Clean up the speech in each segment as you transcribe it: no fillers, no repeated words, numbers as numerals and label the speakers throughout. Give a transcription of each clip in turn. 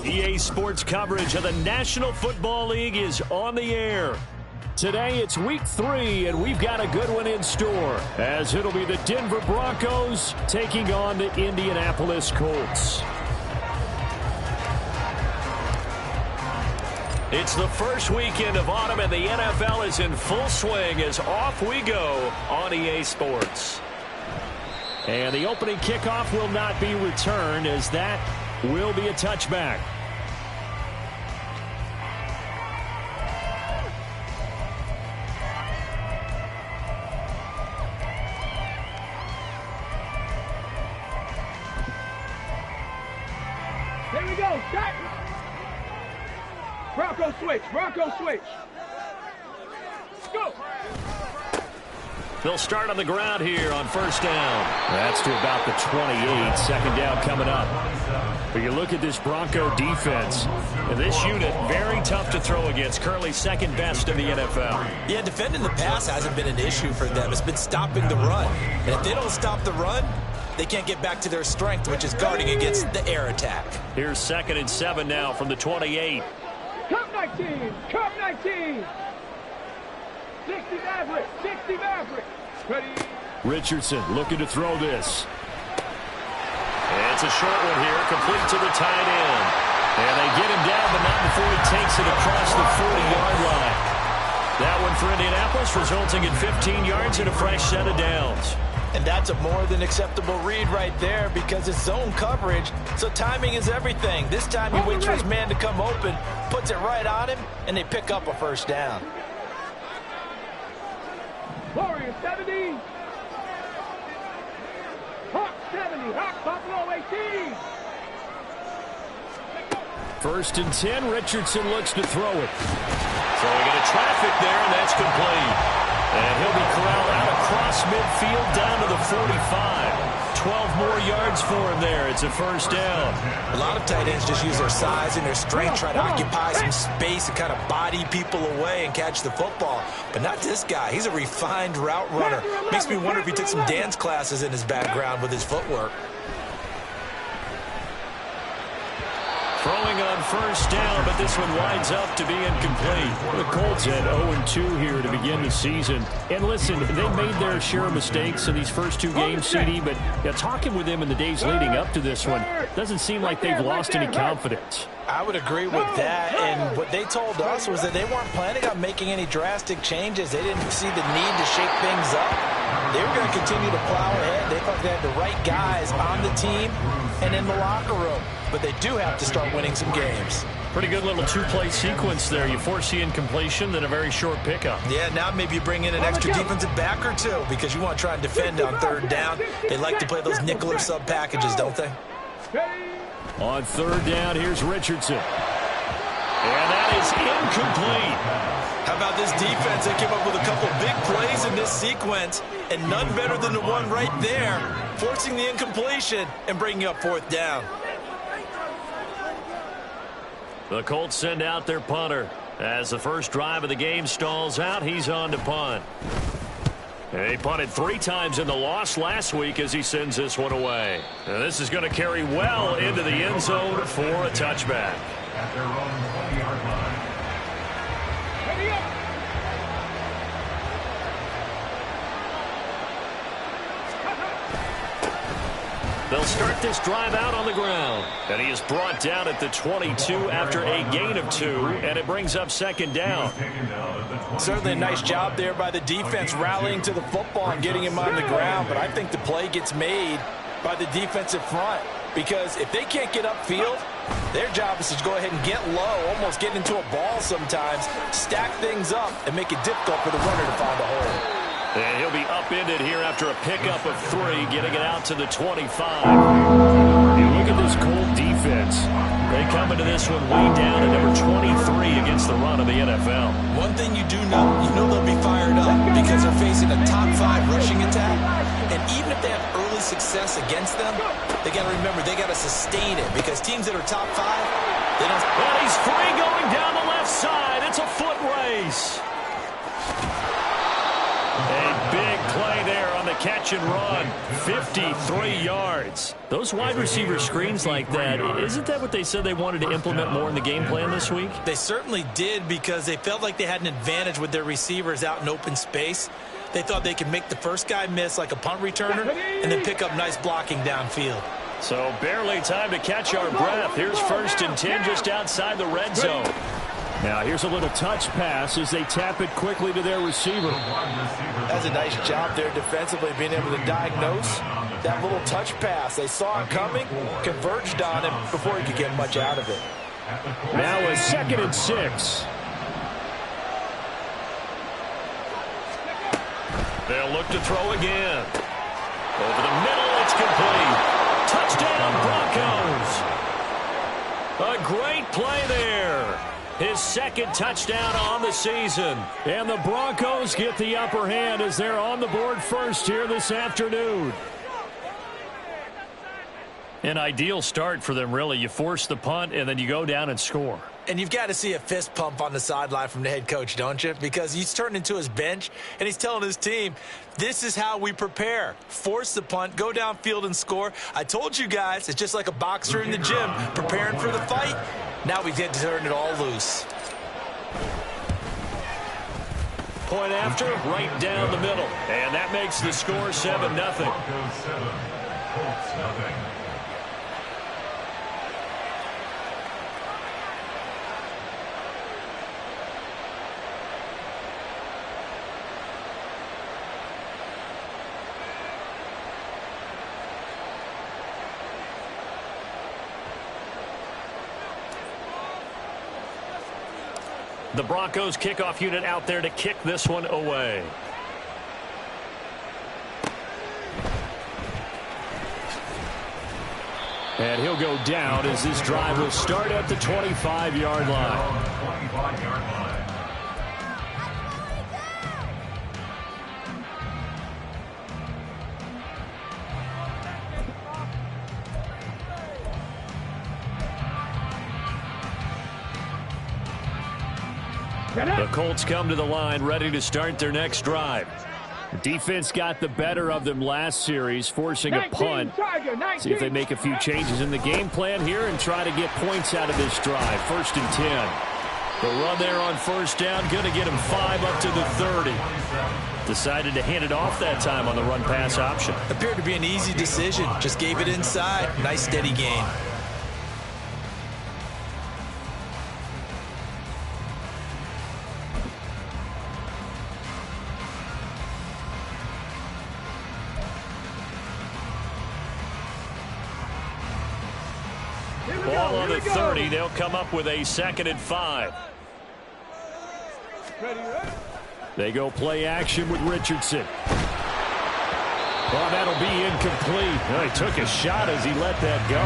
Speaker 1: EA Sports coverage of the National Football League is on the air. Today it's week 3, and we've got a good one in store, as it'll be the Denver Broncos taking on the Indianapolis Colts. It's the first weekend of autumn, and the NFL is in full swing as off we go on EA Sports. And the opening kickoff will not be returned, as that will be a touchback.
Speaker 2: Here we go, start. Bronco switch, Bronco switch. Go.
Speaker 1: They'll start on the ground here on first down. That's to about the 28. Second down coming up. But you look at this Bronco defense, and this unit, very tough to throw against. Currently second best in the NFL.
Speaker 3: Yeah, defending the pass hasn't been an issue for them. It's been stopping the run. And if they don't stop the run, they can't get back to their strength, which is guarding against the air attack.
Speaker 1: Here's 2nd and 7 now from the 28.
Speaker 2: Cup 19, Cup 19. 60 Maverick, 60 Maverick. Ready.
Speaker 1: Richardson looking to throw this. It's a short one here, complete to the tight end. And they get him down, but not before he takes it across the 40-yard line. That one for Indianapolis, resulting in 15 yards and a fresh set of downs.
Speaker 3: And that's a more than acceptable read right there, because it's zone coverage, so timing is everything. This time he waits for his man to come open, puts it right on him, and they pick up a first down.
Speaker 2: Warrior 70. Hawk 70. Hawk Buffalo 18.
Speaker 1: 1st and 10. Richardson looks to throw it. Throwing into traffic there, and that's complete. And he'll be corralled out across midfield down to the 45. 12 more yards for him there. It's a first down.
Speaker 3: A lot of tight ends just use their size and their strength, try to occupy some space and kind of body people away and catch the football. But not this guy. He's a refined route runner. Makes me wonder if he took some dance classes in his background with his footwork.
Speaker 1: Throwing on first down, but this one winds up to be incomplete. The Colts had 0-2 here to begin the season. And listen, they made their share of mistakes in these first 2 games, CD, but talking with them in the days leading up to this one, doesn't seem like they've lost any confidence.
Speaker 3: I would agree with that, and what they told us was that they weren't planning on making any drastic changes. They didn't see the need to shake things up. They were going to continue to plow ahead. They thought they had the right guys on the team and in the locker room. But they do have to start winning some games.
Speaker 1: Pretty good little 2-play sequence there. You force the incompletion, then a very short pickup.
Speaker 3: Yeah, now maybe you bring in an extra defensive back or 2 because you want to try and defend on 3rd down. They like to play those nickel or sub packages, don't they?
Speaker 1: On 3rd down, here's Richardson. And that is incomplete.
Speaker 3: How about this defense? They came up with a couple big plays in this sequence, and none better than the one right there, forcing the incompletion and bringing up 4th down.
Speaker 1: The Colts send out their punter. As the first drive of the game stalls out, he's on to punt. And he punted 3 times in the loss last week as he sends this one away. And this is going to carry well into the end zone for a touchback.
Speaker 4: At their own 20-yard line.
Speaker 2: Ready up.
Speaker 1: They'll start this drive out on the ground. And he is brought down at the 22 after a gain of 2, and it brings up 2nd down.
Speaker 3: Certainly a nice job there by the defense rallying to the football and getting him on the ground, but I think the play gets made by the defensive front, because if they can't get upfield, their job is to go ahead and get low, almost get into a ball sometimes, stack things up, and make it difficult for the runner to find a hole.
Speaker 1: And he'll be upended here after a pickup of 3, getting it out to the 25. You look at this Colt defense. They come into this one way down at number 23 against the run of the NFL.
Speaker 3: One thing you do know, they'll be fired up because they're facing a top 5 rushing attack. And even if they have early success against them, they got to remember they got to sustain it, because teams that are top 5, they don't.
Speaker 1: And he's free going down the left side. It's a foot race. A big play there on the catch and run, 53 yards. Those wide receiver screens like that, isn't that what they said they wanted to implement more in the game plan this week?
Speaker 3: They certainly did, because they felt like they had an advantage with their receivers out in open space. They thought they could make the first guy miss like a punt returner and then pick up nice blocking downfield.
Speaker 1: So barely time to catch our breath. Here's 1st and 10 just outside the red zone. Now here's a little touch pass as they tap it quickly to their receiver.
Speaker 3: That's a nice job there defensively, being able to diagnose that little touch pass. They saw it coming, converged on him before he could get much out of it.
Speaker 1: Now a 2nd and 6. They'll look to throw again. Over the middle, it's complete. Touchdown, Broncos. A great play there. His 2nd touchdown on the season. And the Broncos get the upper hand as they're on the board first here this afternoon. An ideal start for them, really. You force the punt, and then you go down and score.
Speaker 3: And you've got to see a fist pump on the sideline from the head coach, don't you? Because he's turned into his bench, and he's telling his team, this is how we prepare. Force the punt, go downfield and score. I told you guys, it's just like a boxer in the gym preparing for the fight. Now we get to turn it all loose.
Speaker 1: Point after, right down the middle. And that makes the score 7-0.
Speaker 4: Broncos 7, Colts nothing.
Speaker 1: The Broncos kickoff unit out there to kick this one away. And he'll go down as this drive will start at the 25-yard line.
Speaker 4: 25-yard line.
Speaker 1: The Colts come to the line ready to start their next drive. The defense got the better of them last series, forcing a punt. See if they make a few changes in the game plan here and try to get points out of this drive. 1st and 10. The run there on 1st down, going to get him 5 up to the 30. Decided to hand it off that time on the run-pass option.
Speaker 3: Appeared to be an easy decision. Just gave it inside. Nice steady gain.
Speaker 1: Ball on the 30. They'll come up with a 2nd and 5. They go play action with Richardson. Well, that'll be incomplete. Well, he took a shot as he let that go.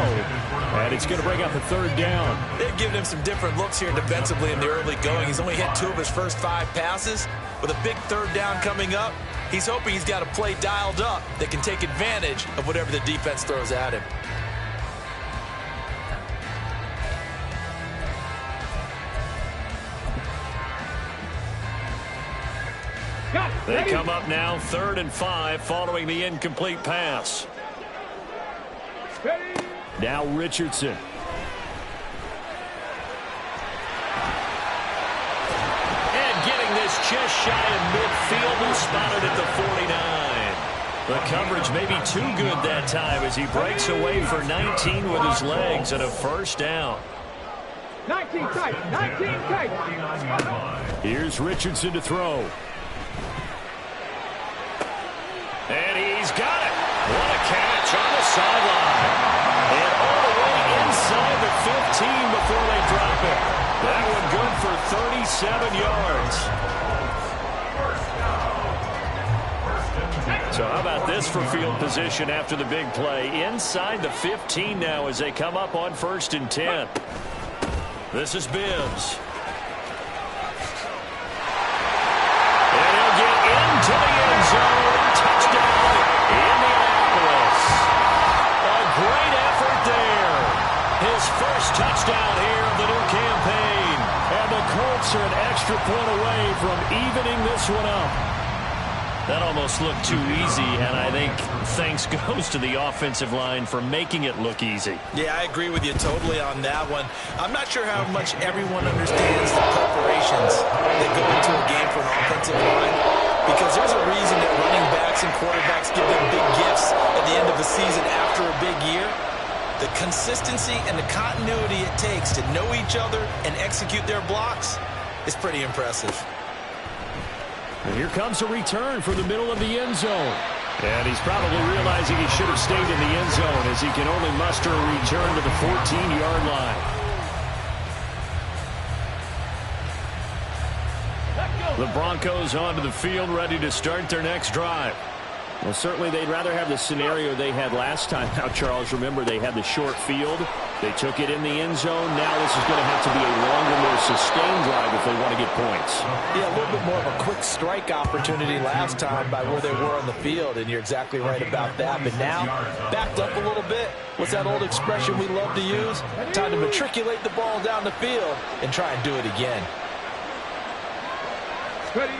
Speaker 1: And it's going to bring up the 3rd down.
Speaker 3: They've given him some different looks here defensively in the early going. He's only hit 2 of his first 5 passes. With a big 3rd down coming up, he's hoping he's got a play dialed up that can take advantage of whatever the defense throws at him.
Speaker 1: They come up now 3rd and 5 following the incomplete pass. Now Richardson. And getting this just shy of midfield and spotted at the 49. The coverage may be too good that time as he breaks away for 19 with his legs and a 1st down.
Speaker 2: 19 tight, 19 tight.
Speaker 1: Here's Richardson to throw. And he's got it. What a catch on the sideline. And all the way inside the 15 before they drop it. That one good for 37 yards. So how about this for field position after the big play? Inside the 15 now as they come up on 1st and 10. This is Bibbs. And he'll get into the end zone. Touchdown, Indianapolis. A great effort there. His first touchdown here of the new campaign. And the Colts are an extra point away from evening this one up. That almost looked too easy, and I think thanks goes to the offensive line for making it look easy.
Speaker 3: Yeah, I agree with you totally on that one. I'm not sure how much everyone understands the preparations that go into a game for an offensive line, because there's a reason that running backs and quarterbacks give them big gifts at the end of the season after a big year. The consistency and the continuity it takes to know each other and execute their blocks is pretty impressive.
Speaker 1: And here comes a return from the middle of the end zone. And he's probably realizing he should have stayed in the end zone as he can only muster a return to the 14-yard line. The Broncos onto the field, ready to start their next drive. Well, certainly they'd rather have the scenario they had last time. Now, Charles, remember they had the short field. They took it in the end zone. Now this is going to have to be a longer, more sustained drive if they want to get points.
Speaker 3: Yeah, a little bit more of a quick strike opportunity last time by where they were on the field, and you're exactly right about that. But now, backed up a little bit. What's that old expression we love to use? Time to matriculate the ball down the field and try and do it again.
Speaker 2: Ready.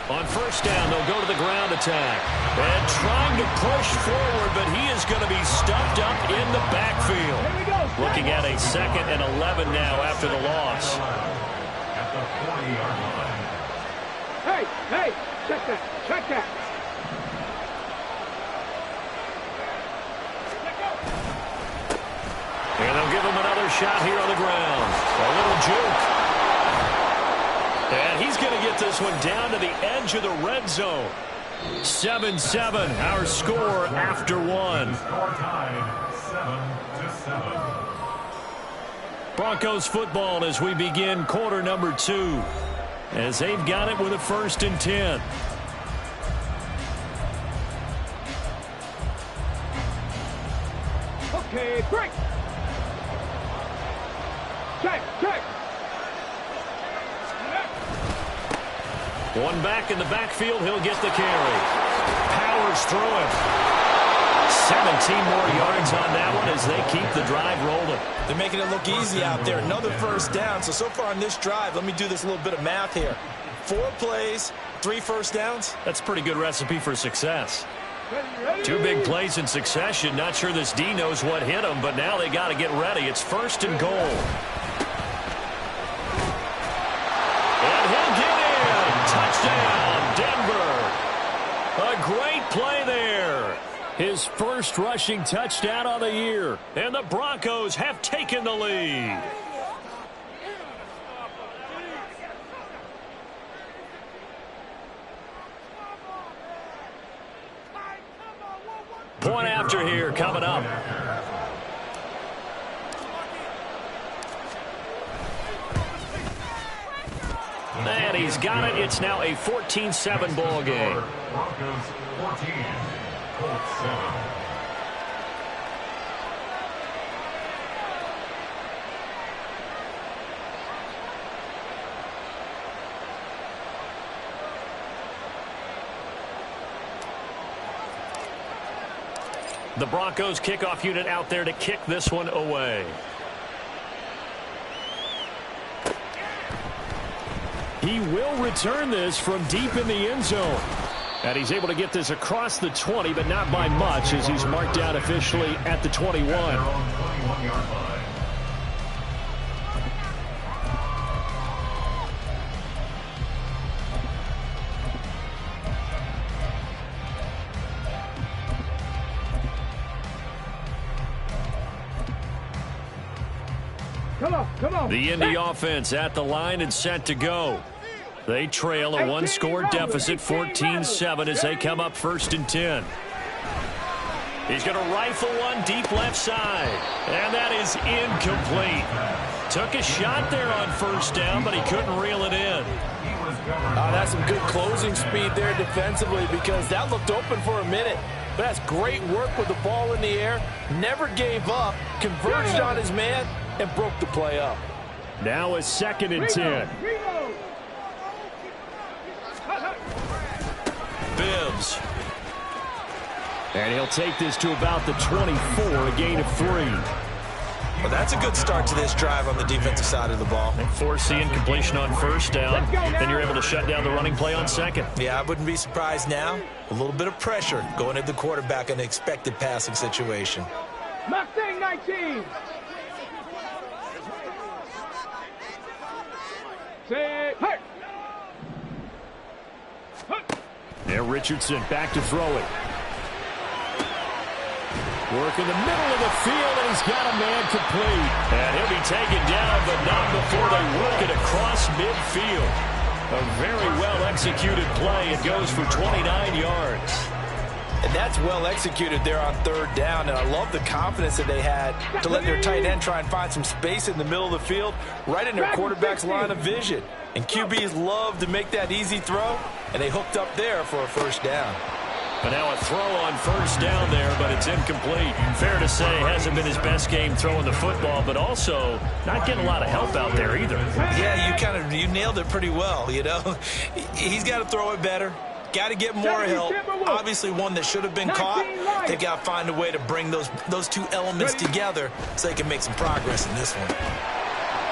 Speaker 1: On first down, they'll go to the ground attack. And trying to push forward, but he is going to be stuffed up in the backfield. Looking at a 2nd and 11 now after the loss.
Speaker 4: At the 40-yard line.
Speaker 2: Hey, check that, check that.
Speaker 1: And they'll give him another shot here on the ground. A little juke. And he's going to get this one down to the edge of the red zone. 7-7, our score after one.
Speaker 4: Score tied 7-7.
Speaker 1: Broncos football as we begin quarter number 2. As they've got it with a 1st and 10.
Speaker 2: Okay, break. Check.
Speaker 1: One back in the backfield, he'll get the carry. Powers through it. 17 more yards on that one as they keep the drive rolling.
Speaker 3: They're making it look easy out there. Another first down. So far on this drive, let me do this little bit of math here. 4 plays, 3 first downs.
Speaker 1: That's a pretty good recipe for success. 2 big plays in succession. Not sure this D knows what hit him, but now they got to get ready. It's 1st and goal. And he'll get in. Touchdown, Denver. A great play there. His first rushing touchdown on the year. And the Broncos have taken the lead. Point after here coming up. And he's got it. It's now a 14-7 ball game.
Speaker 4: Broncos 14, Colts 7.
Speaker 1: The Broncos kickoff unit out there to kick this one away. He will return this from deep in the end zone. And he's able to get this across the 20, but not by much as he's marked down officially at the 21.
Speaker 4: They're on 21-yard line.
Speaker 2: Come on.
Speaker 1: The Indy offense at the line and set to go. They trail a one-score deficit, 14-7, as they come up 1st and 10. He's going to rifle one deep left side. And that is incomplete. Took a shot there on 1st down, but he couldn't reel it in.
Speaker 3: That's some good closing speed there defensively, because that looked open for a minute. But that's great work with the ball in the air. Never gave up, converged on his man, and broke the play up.
Speaker 1: Now a 2nd and 10. Bibbs. And he'll take this to about the 24, a gain of 3.
Speaker 3: Well, that's a good start to this drive on the defensive side of the ball.
Speaker 1: Forcing incompletion on first down. Then you're able to shut down the running play on second.
Speaker 3: Yeah, I wouldn't be surprised now. A little bit of pressure going at the quarterback in an expected passing situation.
Speaker 2: Mustang 19. Say, hey.
Speaker 1: There, Richardson back to throw it. Work in the middle of the field, and he's got a man complete. And he'll be taken down, but not before they work it across midfield. A very well-executed play. It goes for 29 yards.
Speaker 3: And that's well executed there on third down, and I love the confidence that they had to let their tight end try and find some space in the middle of the field, right in their quarterback's line of vision. And QBs love to make that easy throw, and they hooked up there for a first down.
Speaker 1: But now a throw on first down there, but it's incomplete. Fair to say, hasn't been his best game throwing the football, but also not getting a lot of help out there either.
Speaker 3: Yeah, you nailed it pretty well, you know. He's got to throw it better. Got to get more help. Obviously one that should have been caught. They've got to find a way to bring those two elements together so they can make some progress in this one.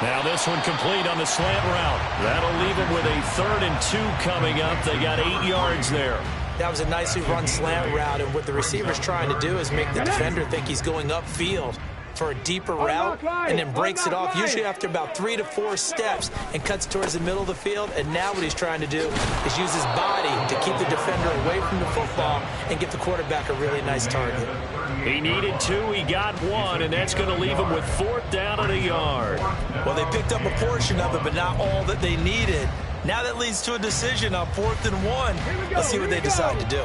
Speaker 1: Now this one complete on the slant route. That'll leave them with a 3rd and 2 coming up. They got 8 yards there.
Speaker 3: That was a nicely run slant route, and what the receiver's trying to do is make the defender think he's going upfield for a deeper route, and then breaks it off usually after about 3 to 4 steps and cuts towards the middle of the field. And now what he's trying to do is use his body to keep the defender away from the football and get the quarterback a really nice target.
Speaker 1: He needed 2, he got 1, and that's going to leave him with 4th down and a yard.
Speaker 3: Well, they picked up a portion of it, but not all that they needed. Now that leads to a decision on 4th and 1. Let's see what they decide to do.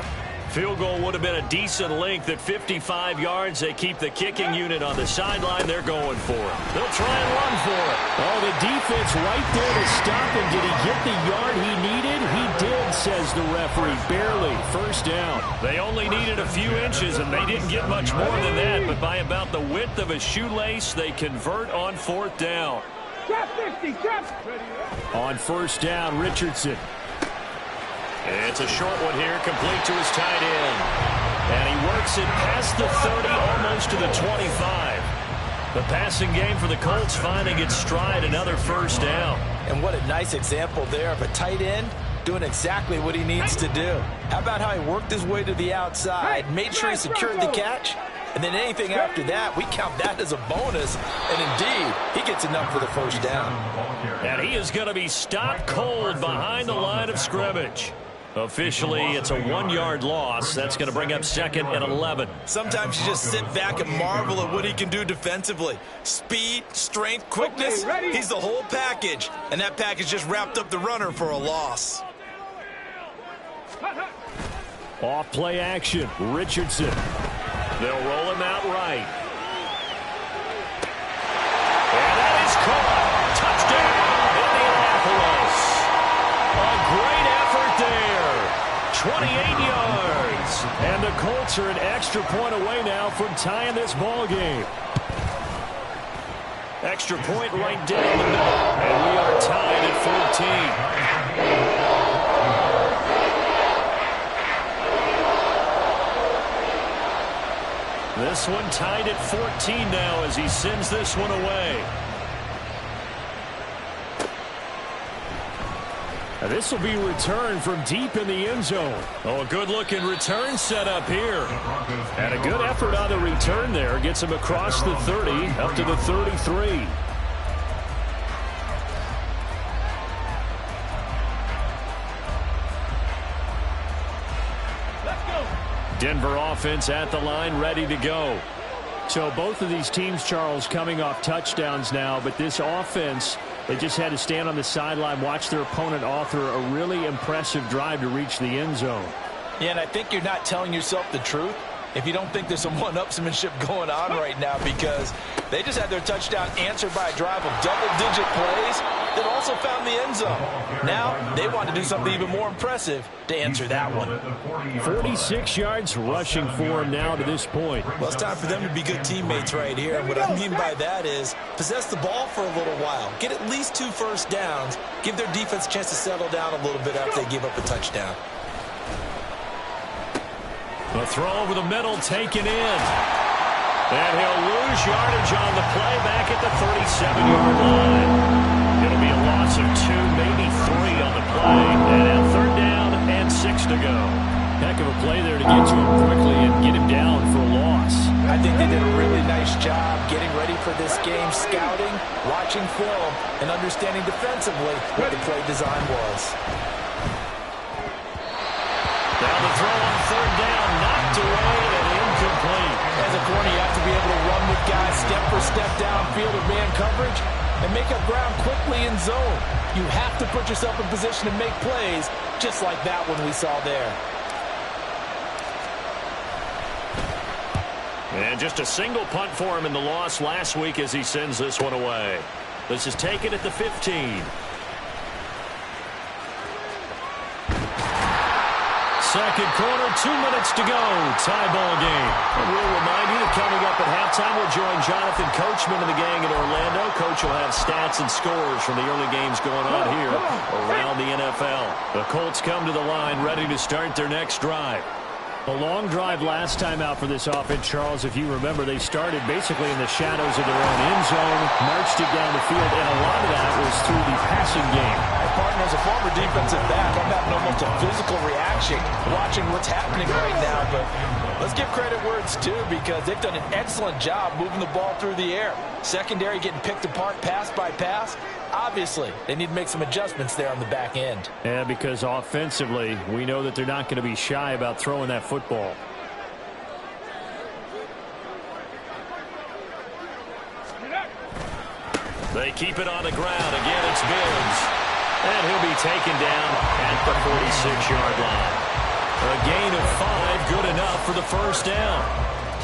Speaker 1: Field goal would have been a decent length at 55 yards. They keep the kicking unit on the sideline. They're going for it. They'll try and run for it. Oh, the defense right there to stop him. Did he get the yard he needed? He did, says the referee. Barely. First down. They only needed a few inches, and they didn't get much more than that. But by about the width of a shoelace, they convert on 4th down. On first down, Richardson. It's a short one here, complete to his tight end. And he works it past the 30, almost to the 25. The passing game for the Colts finding its stride, another first down.
Speaker 3: And what a nice example there of a tight end doing exactly what he needs to do. How about how he worked his way to the outside, made sure he secured the catch, and then anything after that, we count that as a bonus. And indeed, he gets enough for the first down.
Speaker 1: And he is going to be stopped cold behind the line of scrimmage. Officially, it's a 1-yard loss. That's going to bring up 2nd and 11.
Speaker 3: Sometimes you just sit back and marvel at what he can do defensively. Speed, strength, quickness, he's the whole package. And that package just wrapped up the runner for a loss.
Speaker 1: Off play action, Richardson. They'll roll him out right. And that is caught. Touchdown, Indianapolis. A great effort there. 28 yards. And the Colts are an extra point away now from tying this ball game. Extra point right down the middle. And we are tied at 14. This one tied at 14 now as he sends this one away. Now this will be returned from deep in the end zone. Oh, a good-looking return set up here. And a good effort on the return there. Gets him across the 30, up to the 33. Denver offense at the line, ready to go. So both of these teams, Charles, coming off touchdowns now, but this offense, they just had to stand on the sideline, watch their opponent author a really impressive drive to reach the end zone.
Speaker 3: Yeah, and I think you're not telling yourself the truth if you don't think there's some one-upsmanship going on right now, because they just had their touchdown answered by a drive of double-digit plays that also found the end zone. Now they want to do something even more impressive to answer that one.
Speaker 1: 46 yards rushing for him now to this point.
Speaker 3: Well, it's time for them to be good teammates right here. And what I mean by that is possess the ball for a little while. Get at least 2 first downs. Give their defense a chance to settle down a little bit after they give up a touchdown.
Speaker 1: The throw over the middle taken in. And he'll lose yardage on the play back at the 37-yard line. It'll be a loss of 2, maybe 3 on the play. And now 3rd down and 6 to go. Heck of a play there to get to him quickly and get him down for a loss.
Speaker 3: I think they did a really nice job getting ready for this game, scouting, watching film, and understanding defensively what the play design was.
Speaker 1: Down the throw on 3rd down, knocked away and incomplete.
Speaker 3: As a corner, you have to be able to run with guys step for step downfield or man coverage and make up ground quickly in zone. You have to put yourself in position to make plays, just like that one we saw there.
Speaker 1: And just a single punt for him in the loss last week as he sends this one away. This is taken at the 15. Second quarter, 2 minutes to go. Tie ball game. And we'll remind you that coming up at halftime, we'll join Jonathan Coachman and the gang in Orlando. Coach will have stats and scores from the early games going on here around the NFL. The Colts come to the line ready to start their next drive. A long drive last time out for this offense, Charles. If you remember, they started basically in the shadows of their own end zone, marched it down the field, and a lot of that was through the passing game.
Speaker 3: My partner, as a former defensive back, I'm having almost a physical reaction watching what's happening right now. But let's give credit where it's due, because they've done an excellent job moving the ball through the air. Secondary getting picked apart pass by pass. Obviously, they need to make some adjustments there on the back end.
Speaker 1: Yeah, because offensively, we know that they're not going to be shy about throwing that football. They keep it on the ground. Again, it's Gibbs. And he'll be taken down at the 46-yard line. A gain of 5, good enough for the first down.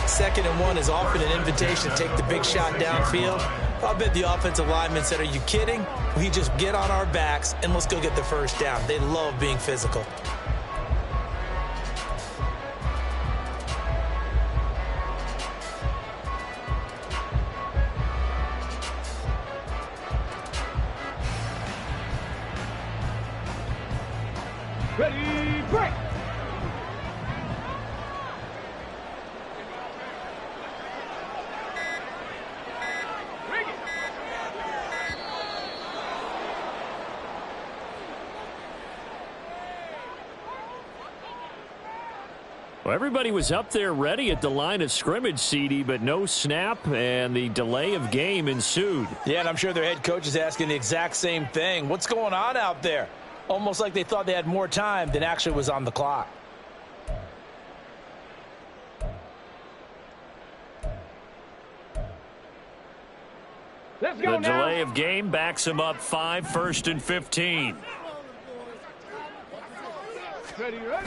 Speaker 3: 2nd and 1 is often an invitation to take the big shot downfield. I bet the offensive linemen said, are you kidding? We just get on our backs and let's go get the first down. They love being physical.
Speaker 2: Ready, break!
Speaker 1: Well, everybody was up there ready at the line of scrimmage, CD, but no snap, and the delay of game ensued.
Speaker 3: Yeah, and I'm sure their head coach is asking the exact same thing. What's going on out there? Almost like they thought they had more time than actually was on the clock.
Speaker 2: Let's go
Speaker 1: the
Speaker 2: now.
Speaker 1: delay of game backs him up 5, 1st and 15.
Speaker 2: Ready, ready.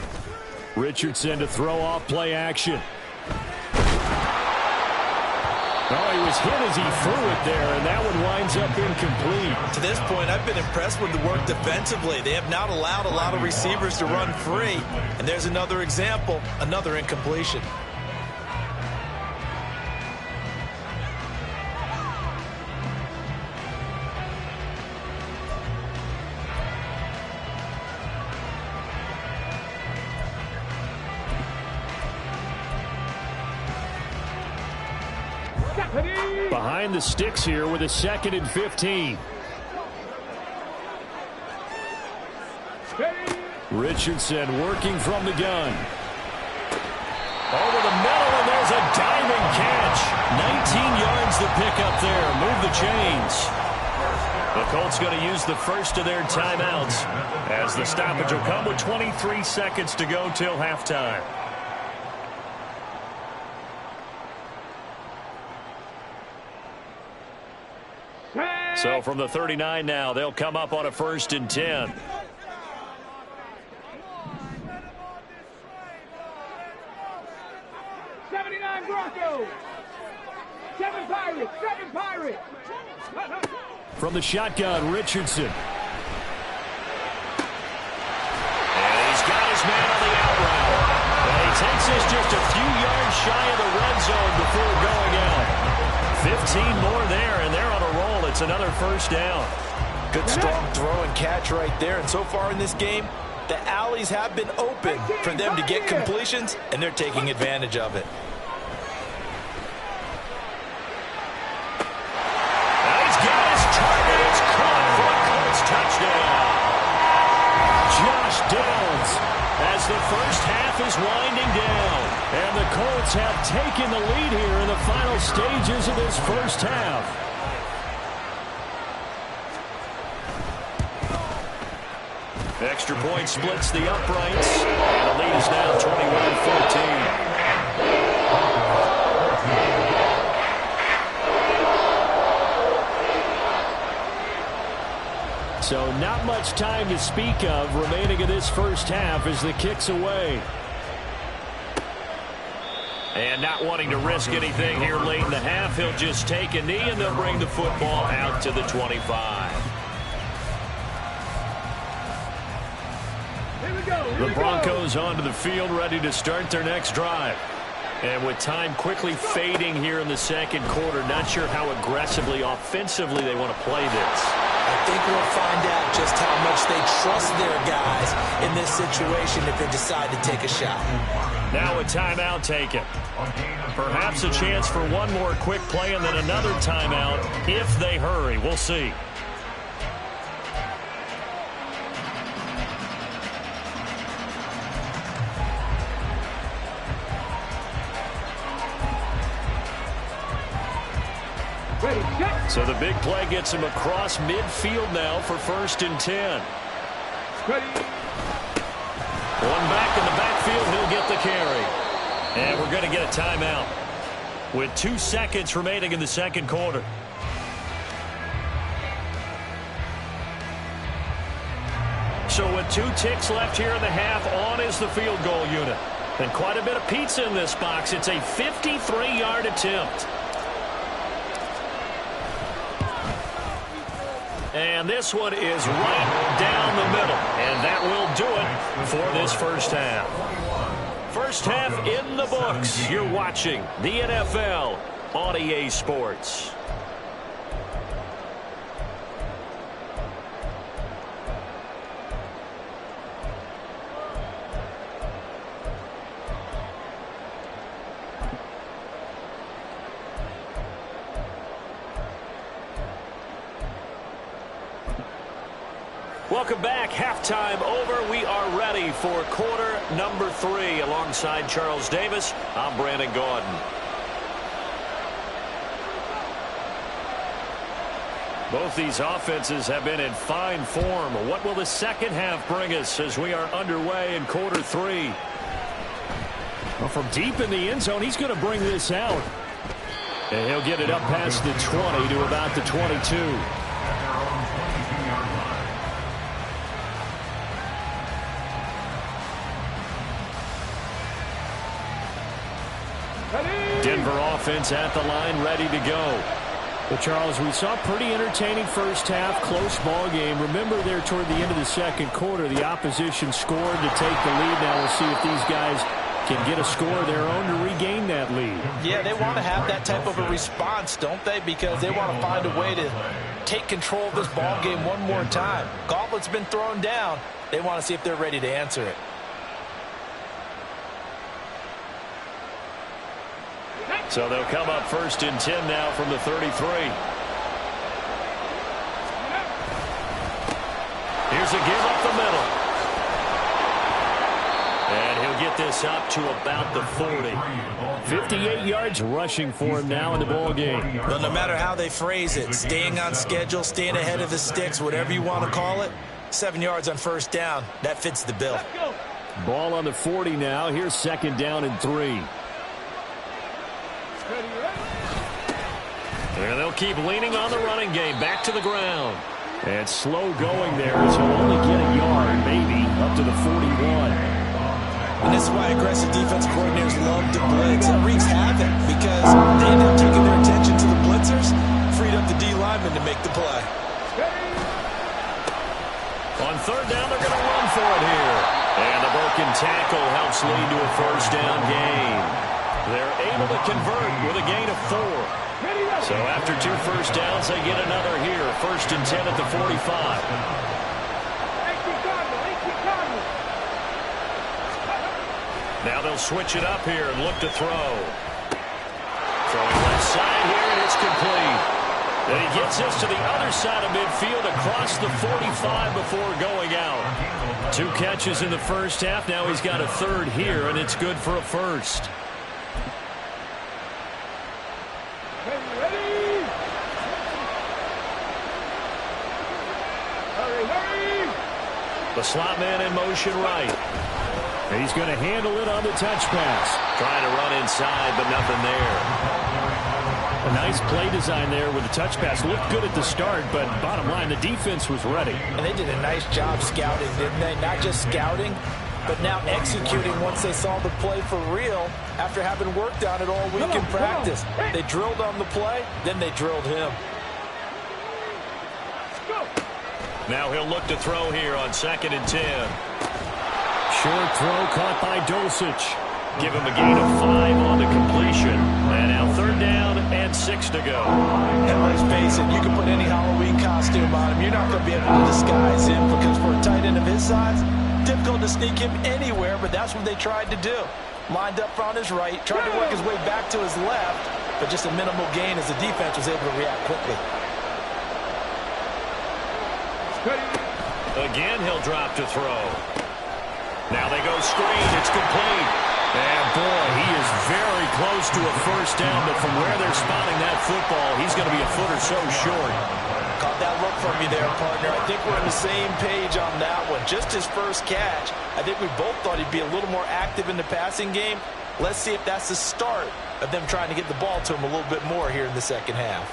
Speaker 1: Richardson to throw off play action. Oh, he was hit as he threw it there, and that one winds up incomplete.
Speaker 3: To this point, I've been impressed with the work defensively. They have not allowed a lot of receivers to run free. And there's another example, another incompletion.
Speaker 1: Behind the sticks here with a 2nd and 15. Richardson working from the gun. Over the middle, and there's a diving catch. 19 yards to pick up there. Move the chains. The Colts going to use the first of their timeouts as the stoppage will come with 23 seconds to go till halftime. So from the 39 now, they'll come up on a 1st and 10.
Speaker 2: Broncos. 7 Pirates. 7 Pirates.
Speaker 1: From the shotgun, Richardson. And he's got his man on the out route. And he takes this just a few yards shy of the red zone before going out. 15 more there, and they're on a roll. It's another first down.
Speaker 3: Good strong throw and catch right there. And so far in this game, the alleys have been open for them to get completions, and they're taking advantage of it.
Speaker 1: as the first half is winding down. And the Colts have taken the lead here in the final stages of this first half. Extra point splits the uprights, and the lead is now 21-14. So not much time to speak of remaining in this first half as the kick's away. And not wanting to risk anything here late in the half, he'll just take a knee and they'll bring the football out to the 25. The Broncos onto the field, ready to start their next drive. And with time quickly fading here in the second quarter, not sure how aggressively, offensively they want to play this.
Speaker 3: I think we'll find out just how much they trust their guys in this situation if they decide to take a shot.
Speaker 1: Now a timeout taken. Perhaps a chance for one more quick play and then another timeout if they hurry. We'll see. So the big play gets him across midfield now for 1st and 10. One back in the backfield, he'll get the carry. And we're going to get a timeout with 2 seconds remaining in the second quarter. So with 2 ticks left here in the half, on is the field goal unit. And quite a bit of pizza in this box. It's a 53-yard attempt. And this one is right down the middle. And that will do it for this first half. First half in the books. You're watching the NFL on EA Sports. Welcome back. Halftime over. We are ready for quarter number 3. Alongside Charles Davis, I'm Brandon Gordon. Both these offenses have been in fine form. What will the second half bring us as we are underway in quarter 3? Well, from deep in the end zone, he's going to bring this out. And he'll get it up past the 20 to about the 22. Denver offense at the line, ready to go. Well, Charles, we saw a pretty entertaining first half, close ball game. Remember there toward the end of the second quarter, the opposition scored to take the lead. Now we'll see if these guys can get a score of their own to regain that lead. Yeah, they want to have that type of a response, don't they? Because they want to find a way to take control of this ball game one more time. Gauntlet's been thrown down. They want to see if they're ready to answer it. So they'll come up 1st and 10 now from the 33. Here's a give up the middle. And he'll get this up to about the 40. 58 yards rushing for him now in the ball game.
Speaker 3: Well, no matter how they phrase it, staying on schedule, staying ahead of the sticks, whatever you want to call it, 7 yards on first down, that fits the bill.
Speaker 1: Ball on the 40 now. Here's 2nd down and 3. And they'll keep leaning on the running game. Back to the ground. And slow going there as he'll only get a yard, maybe, up to the 41.
Speaker 3: And this is why aggressive defensive coordinators love to blitz. It wreaks havoc because they end up taking their attention to the blitzers, freed up the D lineman to make the play.
Speaker 1: On 3rd down, they're going to run for it here. And the broken tackle helps lead to a 1st down gain. They're able to convert with a gain of 4. So after 2 first downs, they get another here. 1st and 10 at the 45. Now they'll switch it up here and look to throw. Throwing left side here, and it's complete. And he gets this to the other side of midfield across the 45 before going out. 2 catches in the first half. Now he's got a third here, and it's good for a first.
Speaker 2: Ready? Hurry!
Speaker 1: The slot man in motion right.
Speaker 5: He's going to handle it on the touch pass.
Speaker 1: Trying to run inside, but nothing there.
Speaker 5: A nice play design there with the touch pass. Looked good at the start, but bottom line, the defense was ready.
Speaker 3: And they did a nice job scouting, didn't they? Not just scouting, but now executing once they saw the play for real after having worked on it all week in practice. They drilled on the play, then they drilled him.
Speaker 1: Now he'll look to throw here on 2nd and 10.
Speaker 5: Short throw caught by Dulcich.
Speaker 1: Give him a gain of 5 on the completion. And now 3rd down and 6 to go.
Speaker 3: And let's face it, you can put any Halloween costume on him. You're not going to be able to disguise him because for a tight end of his size, difficult to sneak him anywhere, but that's what they tried to do. Lined up on his right, tried to work his way back to his left, but just a minimal gain as the defense was able to react quickly.
Speaker 1: Again, he'll drop to throw. Now they go screen. It's complete. And, boy, he is very close to a first down, but from where they're spotting that football, he's going to be a foot or so short.
Speaker 3: Caught that look from you there, partner. I think we're on the same page on that one. Just his first catch. I think we both thought he'd be a little more active in the passing game. Let's see if that's the start of them trying to get the ball to him a little bit more here in the second half.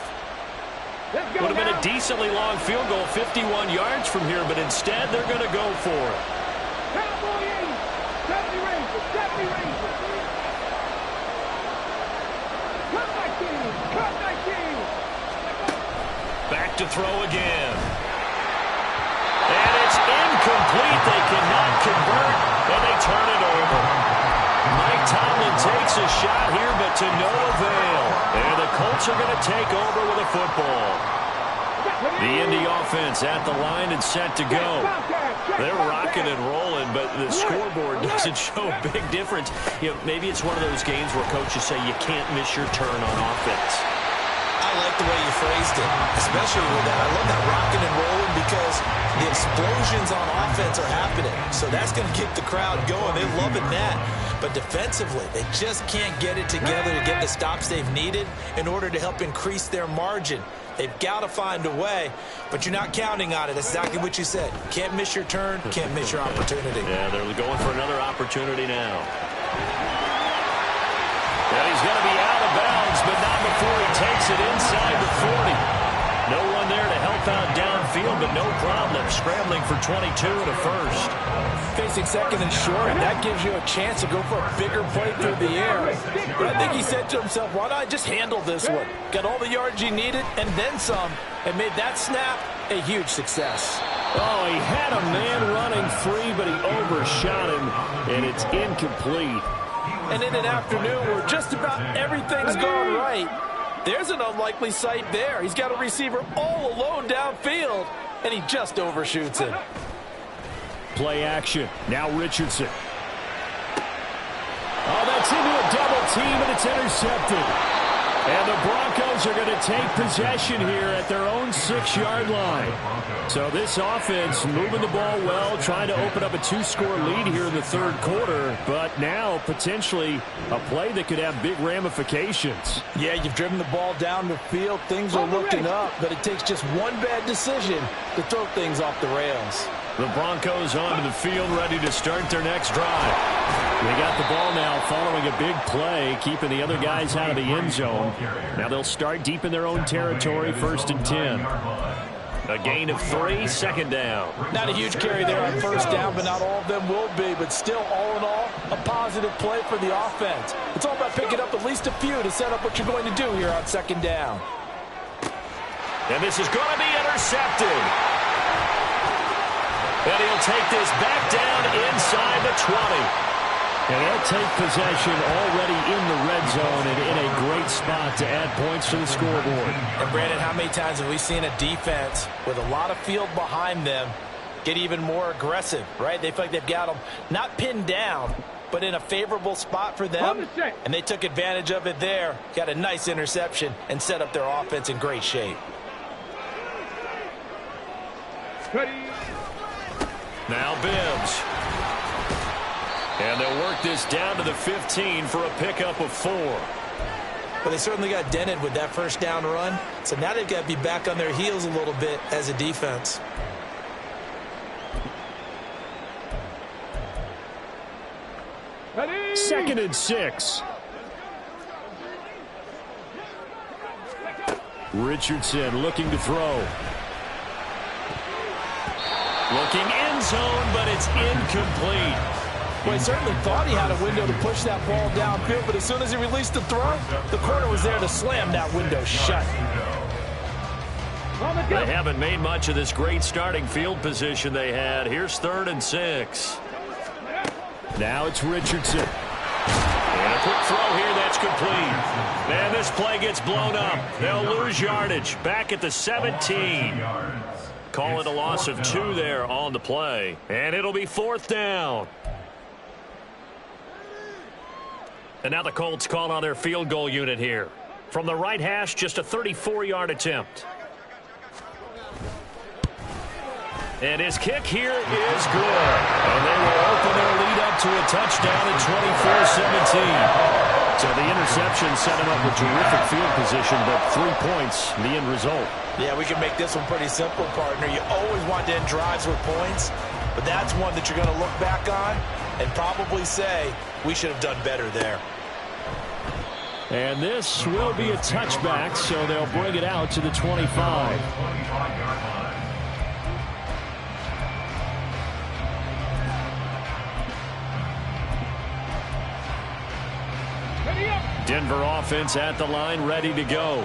Speaker 1: Would have been a decently long field goal, 51 yards from here, but instead they're going to go for it.
Speaker 2: Cowboy 70 Rangers, 70 Rangers. Cut 19.
Speaker 1: Back to throw again. And it's incomplete. They cannot convert, and they turn it over. Mike Tomlin takes a shot here, but to no avail. And the Colts are going to take over with a football. The Indy offense at the line and set to go. They're rocking and rolling, but the scoreboard doesn't show a big difference. You know, maybe it's one of those games where coaches say you can't miss your turn on offense.
Speaker 3: I like the way you phrased it, especially with that. I love that rocking and rolling because the explosions on offense are happening. So that's going to keep the crowd going. They're loving that. But defensively, they just can't get it together to get the stops they've needed in order to help increase their margin. They've got to find a way, but you're not counting on it. That's exactly what you said. Can't miss your turn, can't miss your opportunity.
Speaker 1: Yeah, they're going for another opportunity now. And he's going to be out of bounds, but not before he takes it inside the 40. No one there to help out downfield, but no problem scrambling for 22 and a first.
Speaker 3: Facing 2nd and short, that gives you a chance to go for a bigger play through the air. But I think he said to himself, why not I just handle this one? Got all the yards he needed and then some, and made that snap a huge success.
Speaker 5: Oh, he had a man running free, but he overshot him, and it's incomplete.
Speaker 3: And in an afternoon where just about everything's gone right, there's an unlikely sight there. He's got a receiver all alone downfield, and he just overshoots him.
Speaker 5: Play action. Now Richardson. Oh, that's into a double team, and it's intercepted. And the Broncos are going to take possession here at their own 6-yard line. So this offense moving the ball well, trying to open up a 2-score lead here in the third quarter. But now potentially a play that could have big ramifications.
Speaker 3: Yeah, you've driven the ball down the field. Things are looking up, but it takes just one bad decision to throw things off the rails.
Speaker 1: The Broncos onto the field, ready to start their next drive.
Speaker 5: They got the ball now following a big play, keeping the other guys out of the end zone. Now they'll start deep in their own territory, 1st and 10.
Speaker 1: A gain of 3, 2nd down.
Speaker 3: Not a huge carry there on 1st down, but not all of them will be. But still, all in all, a positive play for the offense. It's all about picking up at least a few to set up what you're going to do here on 2nd down.
Speaker 1: And this is going to be intercepted. And he'll take this back down inside the 20.
Speaker 5: And they'll take possession already in the red zone and in a great spot to add points to the scoreboard.
Speaker 3: And, Brandon, how many times have we seen a defense with a lot of field behind them get even more aggressive, right? They feel like they've got them not pinned down, but in a favorable spot for them. And they took advantage of it there, got a nice interception, and set up their offense in great shape.
Speaker 1: Now Bibbs. And they'll work this down to the 15 for a pickup of 4.
Speaker 3: But they certainly got dented with that first down run. So now they've got to be back on their heels a little bit as a defense.
Speaker 5: Second and 6. Richardson looking to throw.
Speaker 1: Looking end zone, but it's incomplete.
Speaker 3: Well, he certainly thought he had a window to push that ball downfield, but as soon as he released the throw, the corner was there to slam that window shut.
Speaker 1: They haven't made much of this great starting field position they had. Here's 3rd and 6.
Speaker 5: Now it's Richardson.
Speaker 1: And a quick throw here that's complete. And this play gets blown up. They'll lose yardage. Back at the 17. Call it a loss of 2 there on the play. And it'll be 4th down. And now the Colts call on their field goal unit here. From the right hash, just a 34-yard attempt. And his kick here is good. And they will open their lead up to a touchdown at 24-17. So the interception set him up with terrific field position, but 3 points, the end result.
Speaker 3: Yeah, we can make this one pretty simple, partner. You always want to end drives with points, but that's one that you're going to look back on and probably say, we should have done better there.
Speaker 5: And this will be a touchback, so they'll bring it out to the 25.
Speaker 1: Denver offense at the line, ready to go.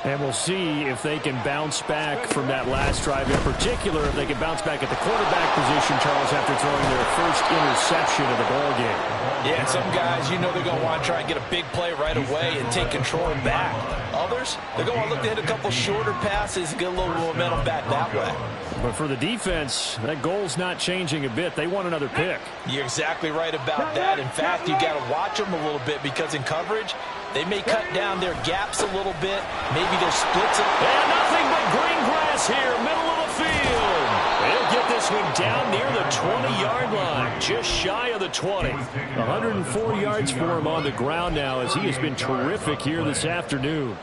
Speaker 5: And we'll see if they can bounce back from that last drive, in particular if they can bounce back at the quarterback position, Charles, after throwing their first interception of the ballgame.
Speaker 3: Yeah, and some guys, you know they're going to want to try and get a big play right away and take control back. Others, they're going to look to hit a couple shorter passes and get a little momentum back that way.
Speaker 5: But for the defense, that goal's not changing a bit. They want another pick.
Speaker 3: You're exactly right about that. In fact, you got to watch them a little bit because in coverage, they may cut down their gaps a little bit, maybe their splits.
Speaker 1: And nothing but green grass here, middle of the field. They'll get this one down near the 20-yard line, just shy of the 20.
Speaker 5: 104 yards for him on the ground now as he has been terrific here this afternoon.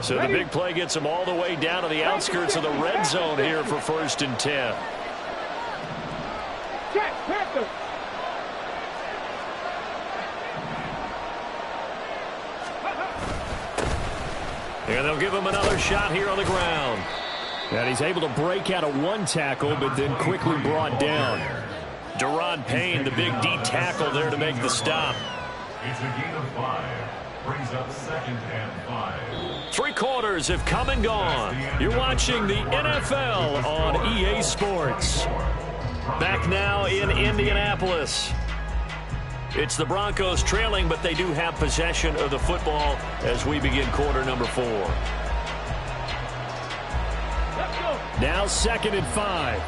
Speaker 1: So the big play gets him all the way down to the outskirts of the red zone here for 1st and 10. And they'll give him another shot here on the ground.
Speaker 5: And he's able to break out of one tackle, but then quickly brought down.
Speaker 1: Deron Payne, the big D tackle there to make the stop.
Speaker 4: It's a gain of 5. Brings up 2nd and 5.
Speaker 1: 3 quarters have come and gone. You're watching the NFL on EA Sports. Back now in Indianapolis. It's the Broncos trailing, but they do have possession of the football as we begin quarter number 4.
Speaker 5: Now 2nd and 5.